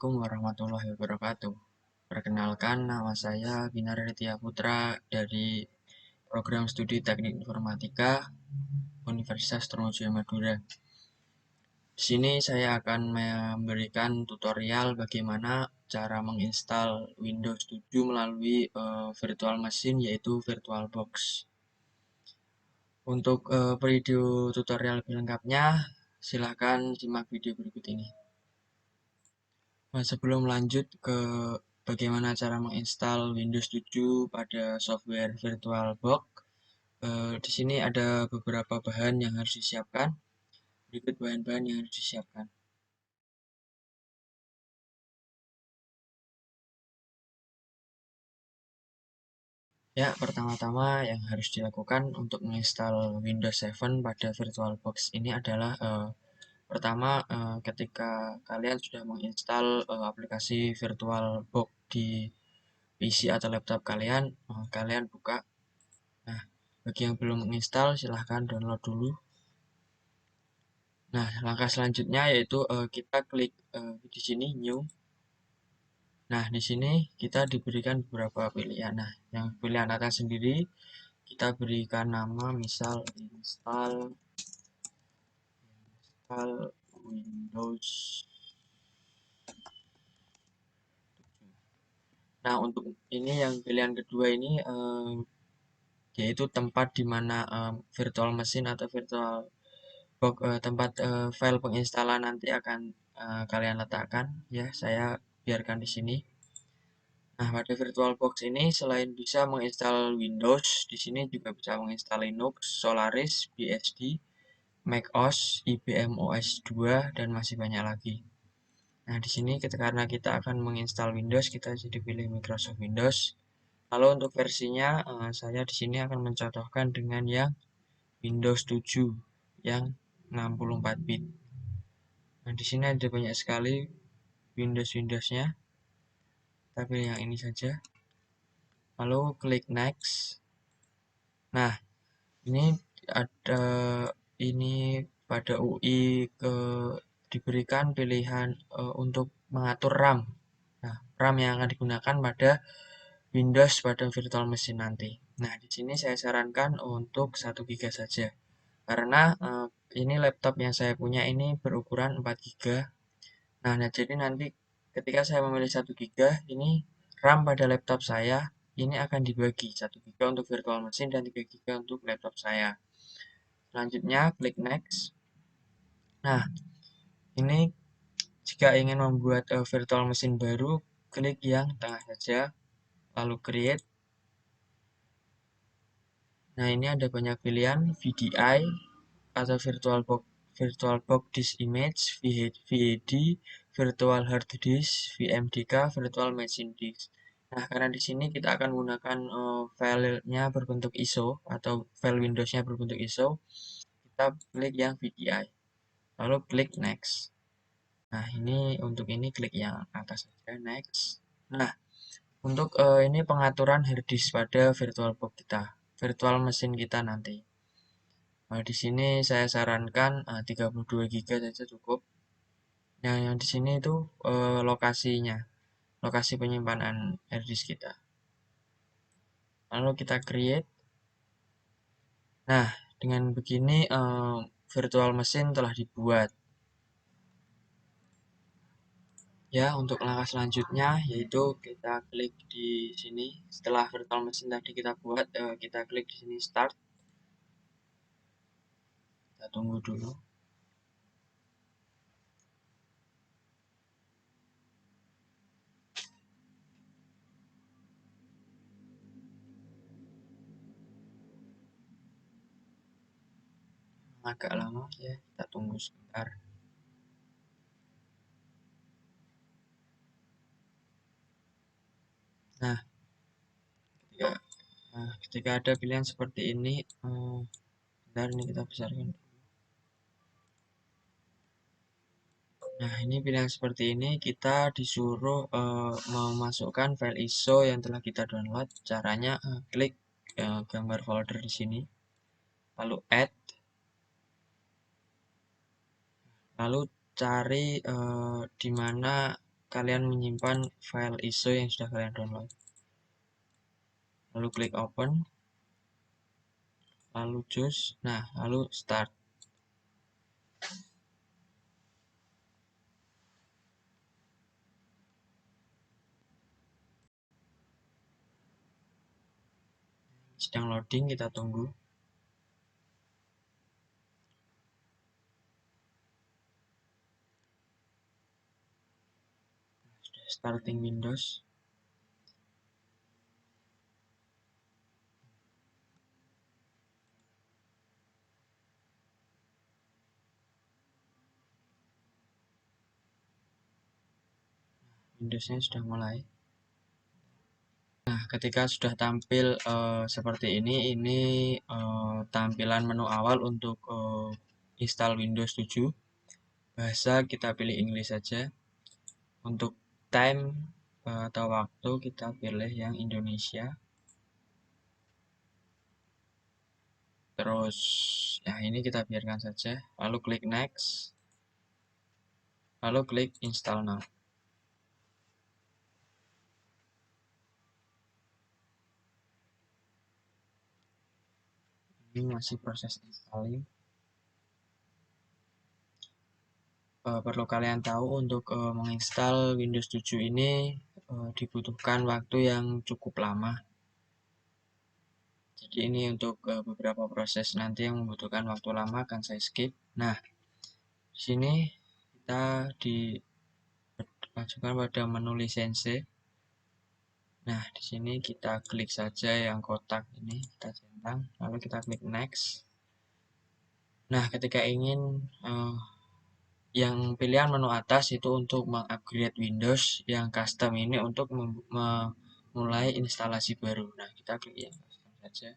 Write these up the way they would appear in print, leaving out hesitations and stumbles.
Assalamualaikum warahmatullahi wabarakatuh. Perkenalkan, nama saya Binar Aditya Putra dari Program Studi Teknik Informatika Universitas Trunojoyo Madura. Di sini saya akan memberikan tutorial bagaimana cara menginstal Windows 7 melalui virtual machine, yaitu VirtualBox. Untuk video tutorial lebih lengkapnya, silahkan simak video berikut ini. Nah, sebelum lanjut ke bagaimana cara menginstal Windows 7 pada software VirtualBox, di sini ada beberapa bahan yang harus disiapkan. Berikut bahan-bahan yang harus disiapkan. Ya, pertama-tama yang harus dilakukan untuk menginstal Windows 7 pada VirtualBox ini adalah pertama, ketika kalian sudah menginstal aplikasi VirtualBox di PC atau laptop kalian, kalian buka. Nah, bagi yang belum menginstal, silahkan download dulu. Nah, langkah selanjutnya yaitu kita klik di sini New. Nah, di sini kita diberikan beberapa pilihan. Nah, yang pilihan atas sendiri kita berikan nama misal install Windows. Nah, untuk ini yang pilihan kedua ini yaitu tempat di mana virtual machine atau virtual box, tempat file penginstalan nanti akan kalian letakkan. Ya, saya biarkan di sini. Nah, pada VirtualBox ini selain bisa menginstal Windows, di sini juga bisa menginstal Linux, Solaris, BSD, macOS, IBM OS 2, dan masih banyak lagi. Nah, di sini karena kita akan menginstal Windows, kita jadi pilih Microsoft Windows. Lalu untuk versinya, saya di sini akan mencontohkan dengan yang Windows 7 yang 64 bit. Nah, di sini ada banyak sekali Windows-Windowsnya. Kita pilih yang ini saja. Lalu klik next. Nah, ini ada pada UI diberikan pilihan untuk mengatur RAM. Nah, RAM yang akan digunakan pada Windows pada virtual machine nanti. Nah, di sini saya sarankan untuk 1 GB saja. Karena ini laptop yang saya punya ini berukuran 4 GB. Nah, jadi nanti ketika saya memilih 1 GB, ini RAM pada laptop saya ini akan dibagi 1 GB untuk virtual machine dan 3 GB untuk laptop saya. Selanjutnya klik next. Nah, ini jika ingin membuat virtual machine baru, klik yang tengah saja, lalu create. Nah, ini ada banyak pilihan, VDI atau VirtualBox Disk Image, VAD, Virtual Hard Disk, VMDK, Virtual Machine Disk. Nah, karena di sini kita akan menggunakan filenya berbentuk ISO atau file Windows-nya berbentuk ISO, kita klik yang VDI, lalu klik next. Nah, ini untuk ini klik yang atas saja, next. Nah, untuk ini pengaturan hard disk pada VirtualBox kita, virtual mesin kita nanti. Nah, di sini saya sarankan 32 GB saja cukup. Nah, yang di sini itu lokasinya, lokasi penyimpanan hard disk kita. Lalu kita create. Nah, dengan begini virtual mesin telah dibuat. Ya, untuk langkah selanjutnya yaitu kita klik di sini. Setelah virtual machine tadi kita buat, kita klik di sini start. Kita tunggu dulu. Agak lama ya, kita tunggu sebentar. Nah, ketika ada pilihan seperti ini, bentar ini kita besarkan. Nah, ini pilihan seperti ini kita disuruh memasukkan file ISO yang telah kita download. Caranya klik gambar folder di sini, lalu add, lalu cari di mana kalian menyimpan file ISO yang sudah kalian download. Lalu klik open, lalu choose, nah lalu start. Sedang loading, kita tunggu. Sudah starting Windows. Windowsnya sudah mulai. Nah, ketika sudah tampil seperti ini tampilan menu awal untuk install Windows 7. Bahasa kita pilih Inggris saja. Untuk time atau waktu kita pilih yang Indonesia. Terus, ya ini kita biarkan saja. Lalu klik next. Lalu klik install now. Ini masih proses installing. Perlu kalian tahu untuk menginstal Windows 7 ini dibutuhkan waktu yang cukup lama. Jadi ini untuk beberapa proses nanti yang membutuhkan waktu lama akan saya skip. Nah, di sini kita dimajukan pada menu lisensi. Nah, di sini kita klik saja yang kotak ini, kita centang, lalu kita klik next. Nah, ketika ingin yang pilihan menu atas itu untuk mengupgrade Windows, yang custom ini untuk memulai instalasi baru. Nah, kita klik yang custom saja.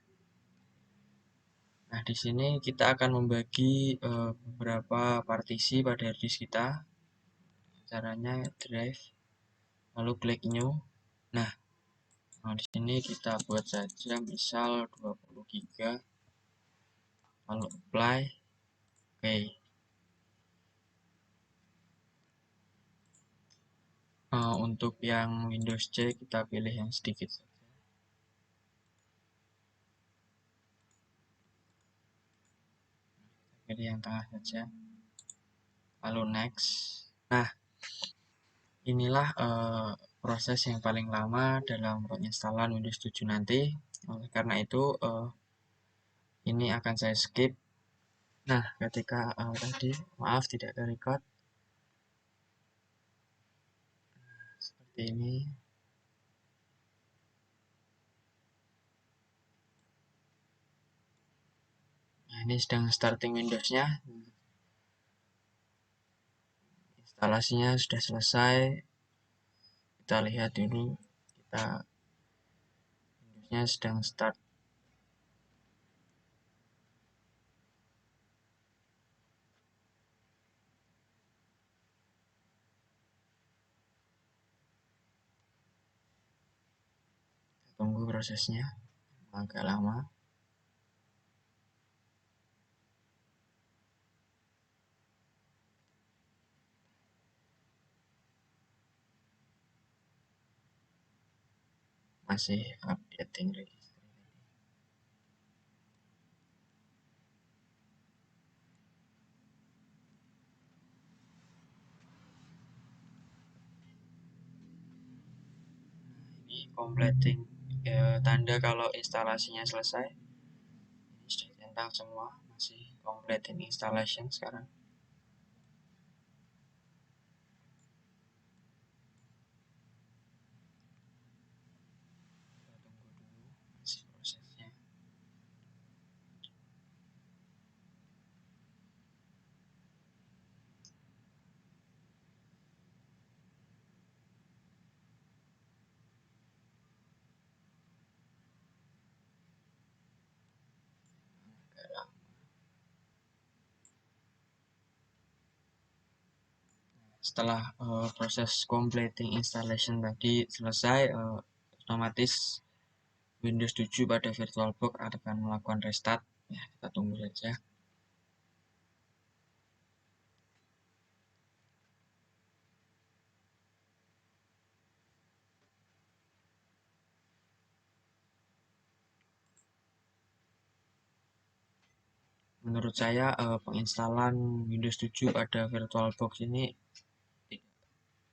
Nah, di sini kita akan membagi beberapa partisi pada harddisk kita. Caranya drive, lalu klik new. Nah, di sini kita buat saja misal 20 GB, lalu apply, oke. Untuk yang Windows C kita pilih yang sedikit saja. Pilih yang tengah saja. Lalu next. Nah, inilah proses yang paling lama dalam penginstalan Windows 7 nanti. Oleh karena itu ini akan saya skip. Nah, ketika tadi maaf tidak ada record. Seperti ini. Nah, ini sedang starting Windows-nya. Instalasinya sudah selesai. Kita lihat dulu. Windows-nya sedang start. Kita tunggu prosesnya. Agak lama. Masih updating registry. Ini completing tanda kalau instalasinya selesai. Ini sudah centang semua, masih completing installation sekarang. Kita tunggu dulu masih prosesnya. Setelah proses completing installation tadi selesai, otomatis Windows 7 pada VirtualBox akan melakukan restart. Ya, kita tunggu saja. menurut saya penginstalan Windows 7 pada VirtualBox ini tidak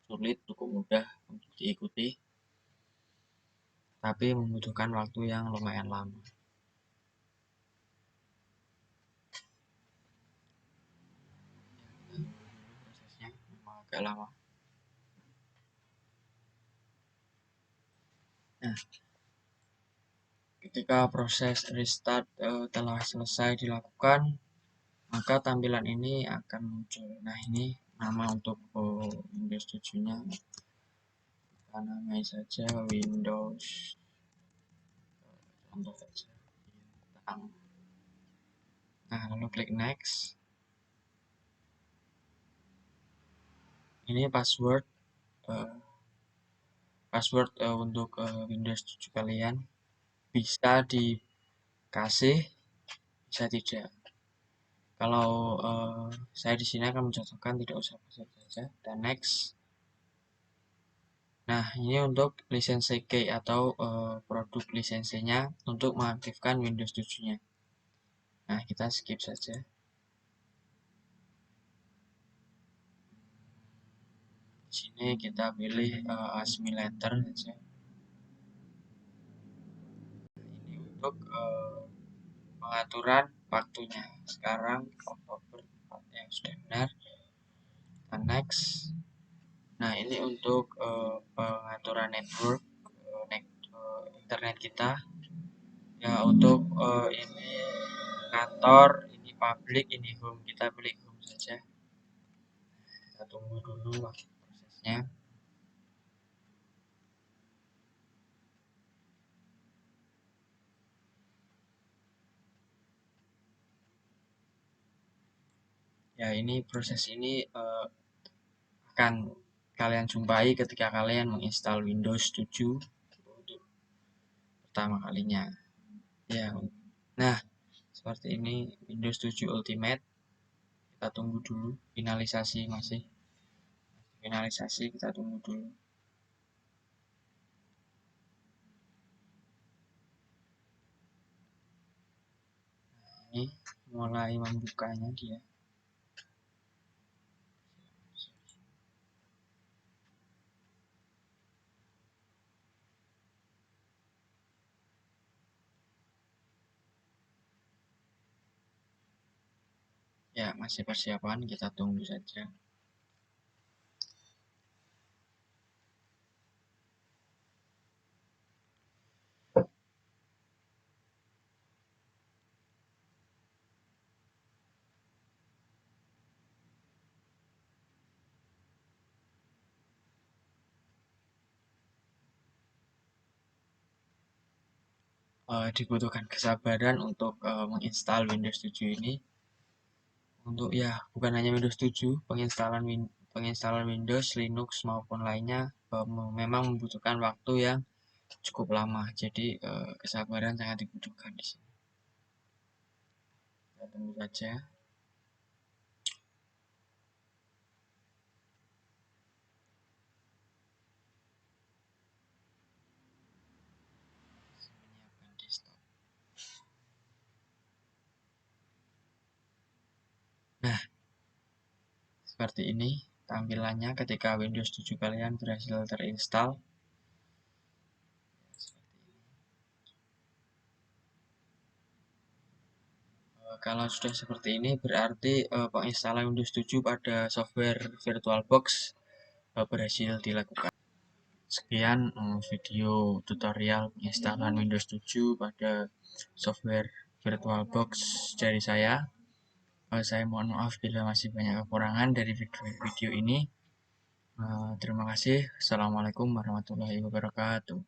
sulit, cukup mudah untuk diikuti, tapi membutuhkan waktu yang lumayan lama. Prosesnya memang agak lama. Nah, ketika proses restart telah selesai dilakukan, maka tampilan ini akan muncul. Nah, ini nama untuk Windows 7-nya. Kita namai saja Windows, contoh saja bintang. Nah, lalu klik next. Ini untuk Windows 7 kalian bisa dikasih, bisa tidak. Kalau saya di sini akan mencontohkan tidak usah pasang saja, dan next. Nah, ini untuk lisensi key atau produk lisensinya untuk mengaktifkan Windows 7-nya. Nah, kita skip saja. Di sini kita pilih ASMI letter saja. Ini untuk pengaturan waktunya. Sekarang Oktober 4 yang sudah benar. Kita next. Nah, ini untuk pengaturan network internet kita. Ya, untuk ini kantor, ini public, ini home. Kita pilih home saja. Kita tunggu dulu waktu prosesnya. Ya, ini proses ini akan kalian jumpai ketika kalian menginstal Windows 7 untuk pertama kalinya. Ya, nah seperti ini Windows 7 Ultimate. Kita tunggu dulu finalisasi, masih finalisasi, kita tunggu dulu. Ini mulai membukanya dia. Ya, masih persiapan, kita tunggu saja. Dibutuhkan kesabaran untuk menginstal Windows 7 ini. Untuk ya, bukan hanya Windows 7, penginstalan Windows, Linux maupun lainnya memang membutuhkan waktu yang cukup lama. Jadi kesabaran sangat dibutuhkan di sini. Kita tunggu saja. Menyiapkan desktop. Nah, seperti ini tampilannya ketika Windows 7 kalian berhasil terinstall. Kalau sudah seperti ini berarti penginstalan Windows 7 pada software VirtualBox berhasil dilakukan. Sekian video tutorial penginstalan Windows 7 pada software VirtualBox dari saya. Saya mohon maaf bila masih banyak kekurangan dari video ini. Terima kasih. Assalamualaikum warahmatullahi wabarakatuh.